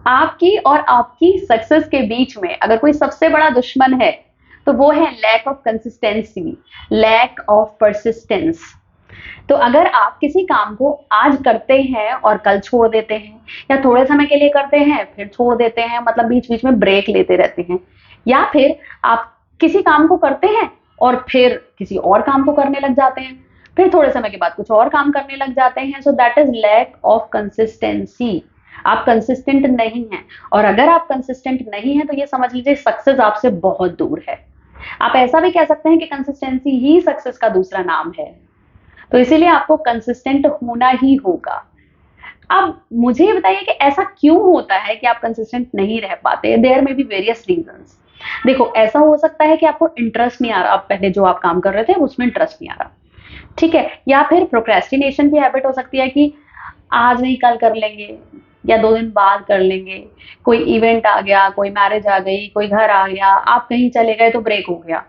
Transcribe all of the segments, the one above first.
आपकी और आपकी सक्सेस के बीच में अगर कोई सबसे बड़ा दुश्मन है तो वो है lack of consistency, lack of persistence. तो अगर आप किसी काम को आज करते हैं और कल छोड़ देते हैं, या थोड़े समय के लिए करते हैं फिर छोड़ देते हैं, मतलब बीच बीच में ब्रेक लेते रहते हैं, या फिर आप किसी काम को करते हैं और फिर किसी और काम को करने लग जाते हैं, फिर थोड़े समय के बाद कुछ और काम करने लग जाते हैं, so that is lack of consistency. आप कंसिस्टेंट नहीं हैं, और अगर आप कंसिस्टेंट नहीं हैं तो ये समझ लीजिए सक्सेस आपसे बहुत दूर है। आप ऐसा भी कह सकते हैं कि कंसिस्टेंसी ही सक्सेस का दूसरा नाम है। तो इसीलिए आपको कंसिस्टेंट होना ही होगा। अब मुझे ये बताइए कि ऐसा क्यों होता है कि आप कंसिस्टेंट नहीं रह पाते? देयर में बी वेरियस रीजंस। देखो, ऐसा हो सकता है कि आपको इंटरेस्ट नहीं आ रहा, आप पहले जो आप काम कर रहे थे उसमें इंटरेस्ट नहीं आ रहा, ठीक है, या फिर प्रोक्रेस्टिनेशन की हैबिट हो सकती है कि आज नहीं कल कर लेंगे, या 2 दिन बाद कर लेंगे, कोई इवेंट आ गया, कोई मैरिज आ गई, कोई घर आ गया, आप कहीं चले गए तो ब्रेक हो गया,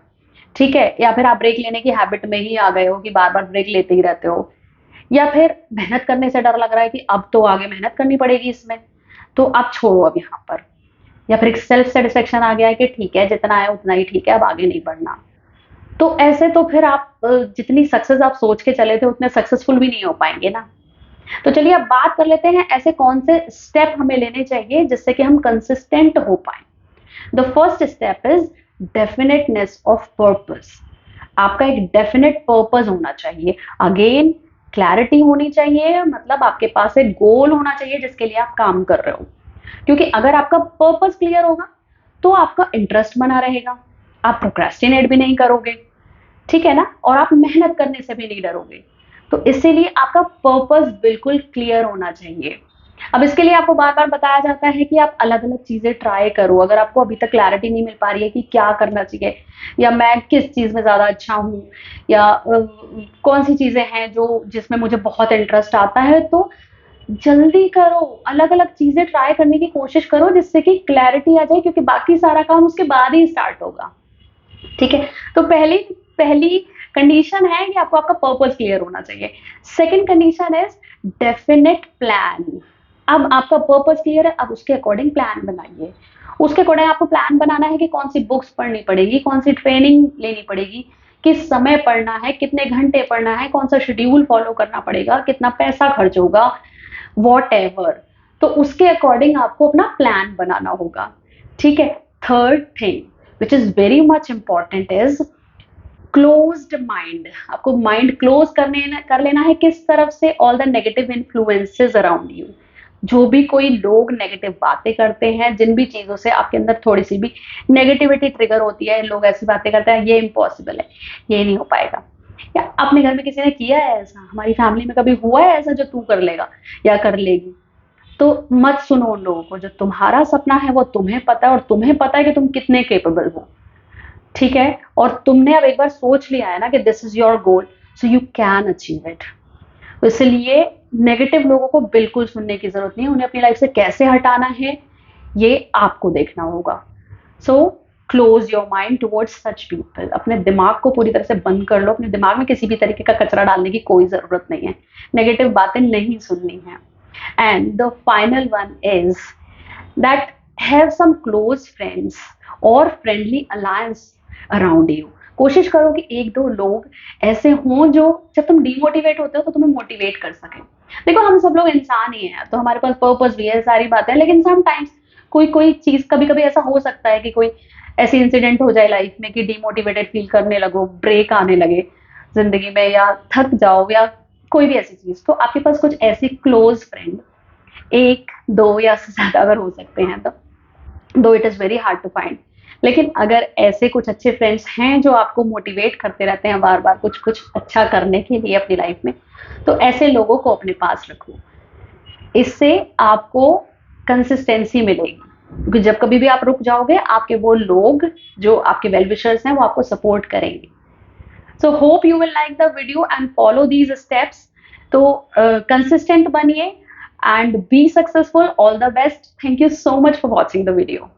ठीक है, या फिर आप ब्रेक लेने की हैबिट में ही आ गए हो कि बार बार ब्रेक लेते ही रहते हो, या फिर मेहनत करने से डर लग रहा है कि अब तो आगे मेहनत करनी पड़ेगी इसमें, तो आप छोड़ो अब यहाँ पर, या फिर एक सेल्फ सेटिस्फेक्शन आ गया है कि ठीक है जितना है उतना ही ठीक है, अब आगे नहीं बढ़ना। तो ऐसे तो फिर आप जितनी सक्सेस आप सोच के चले थे उतने सक्सेसफुल भी नहीं हो पाएंगे ना। तो चलिए अब बात कर लेते हैं ऐसे कौन से स्टेप हमें लेने चाहिए जिससे कि हम कंसिस्टेंट हो पाए। The first step is definiteness of purpose. आपका एक डेफिनेट पर्पस होना चाहिए। अगेन, क्लैरिटी होनी चाहिए, मतलब आपके पास एक गोल होना चाहिए जिसके लिए आप काम कर रहे हो। क्योंकि अगर आपका पर्पस क्लियर होगा तो आपका इंटरेस्ट बना रहेगा, आप प्रोक्रेस्टिनेट भी नहीं करोगे, ठीक है ना, और आप मेहनत करने से भी नहीं डरोगे। तो इसीलिए आपका पर्पस बिल्कुल क्लियर होना चाहिए। अब इसके लिए आपको बार बार बताया जाता है कि आप अलग अलग चीजें ट्राई करो। अगर आपको अभी तक क्लैरिटी नहीं मिल पा रही है कि क्या करना चाहिए, या मैं किस चीज में ज्यादा अच्छा हूँ, या कौन सी चीजें हैं जो जिसमें मुझे बहुत इंटरेस्ट आता है, तो जल्दी करो, अलग अलग चीजें ट्राई करने की कोशिश करो जिससे कि क्लैरिटी आ जाए, क्योंकि बाकी सारा काम उसके बाद ही स्टार्ट होगा, ठीक है। तो पहली पहली कंडीशन है कि आपको आपका पर्पस क्लियर होना चाहिए। Second condition is definite plan. अब आपका पर्पस क्लियर है, अब उसके अकॉर्डिंग प्लान बनाइए। उसके अकॉर्डिंग आपको प्लान बनाना है कि कौन सी बुक्स पढ़नी पड़ेगी, कौन सी ट्रेनिंग लेनी पड़ेगी, किस समय पढ़ना है, कितने घंटे पढ़ना है, कौन सा शेड्यूल फॉलो करना पड़ेगा, कितना पैसा खर्च होगा, वॉट एवर। तो उसके अकॉर्डिंग आपको अपना प्लान बनाना होगा, ठीक है। Third thing which is very much important is closed mind. आपको माइंड क्लोज कर लेना है, किस तरफ से? All the negative influences around you. जो भी कोई लोग नेगेटिव बातें करते हैं, जिन भी चीजों से आपके अंदर थोड़ी सी भी नेगेटिविटी ट्रिगर होती है, लोग ऐसी बातें करते हैं, ये इम्पॉसिबल है, ये नहीं हो पाएगा, या अपने घर में किसी ने किया है ऐसा, हमारी फैमिली में कभी हुआ है ऐसा जो तू कर लेगा या कर लेगी, तो मत सुनो उन लोगों को। जो तुम्हारा सपना है वो तुम्हें पता है, और तुम्हें पता है कि तुम कितने केपेबल हो, ठीक है, और तुमने अब एक बार सोच लिया है ना कि this is your goal, so you can achieve it. इसलिए नेगेटिव लोगों को बिल्कुल सुनने की जरूरत नहीं है, उन्हें अपनी लाइफ से कैसे हटाना है ये आपको देखना होगा। So close your mind towards such people. अपने दिमाग को पूरी तरह से बंद कर लो, अपने दिमाग में किसी भी तरीके का कचरा डालने की कोई जरूरत नहीं है, नेगेटिव बातें नहीं सुननी है। And the final one is that have some close friends और फ्रेंडली अलायंस अराउंड यू। कोशिश करो कि 1-2 लोग ऐसे हों जो जब तुम डिमोटिवेट होते हो तो तुम्हें मोटिवेट कर सके। देखो, हम सब लोग इंसान ही हैं, तो हमारे पास पर्पस भी है, सारी बातें, लेकिन समटाइम्स कोई कोई चीज कभी कभी ऐसा हो सकता है कि कोई ऐसी इंसिडेंट हो जाए लाइफ में कि डिमोटिवेटेड फील करने लगो, ब्रेक आने लगे जिंदगी में, या थक जाओ, या कोई भी ऐसी चीज, तो आपके पास कुछ ऐसी क्लोज फ्रेंड, 1-2 या से ज्यादा अगर हो सकते हैं तो, though it is very hard to find, लेकिन अगर ऐसे कुछ अच्छे फ्रेंड्स हैं जो आपको मोटिवेट करते रहते हैं बार बार कुछ कुछ अच्छा करने के लिए अपनी लाइफ में, तो ऐसे लोगों को अपने पास रखो। इससे आपको कंसिस्टेंसी मिलेगी, क्योंकि जब कभी भी आप रुक जाओगे, आपके वो लोग जो आपके वेल विशर्स हैं वो आपको सपोर्ट करेंगे। So hope you will like the video and follow these steps. तो कंसिस्टेंट बनिए and be successful. All the best. Thank you so much for watching the video.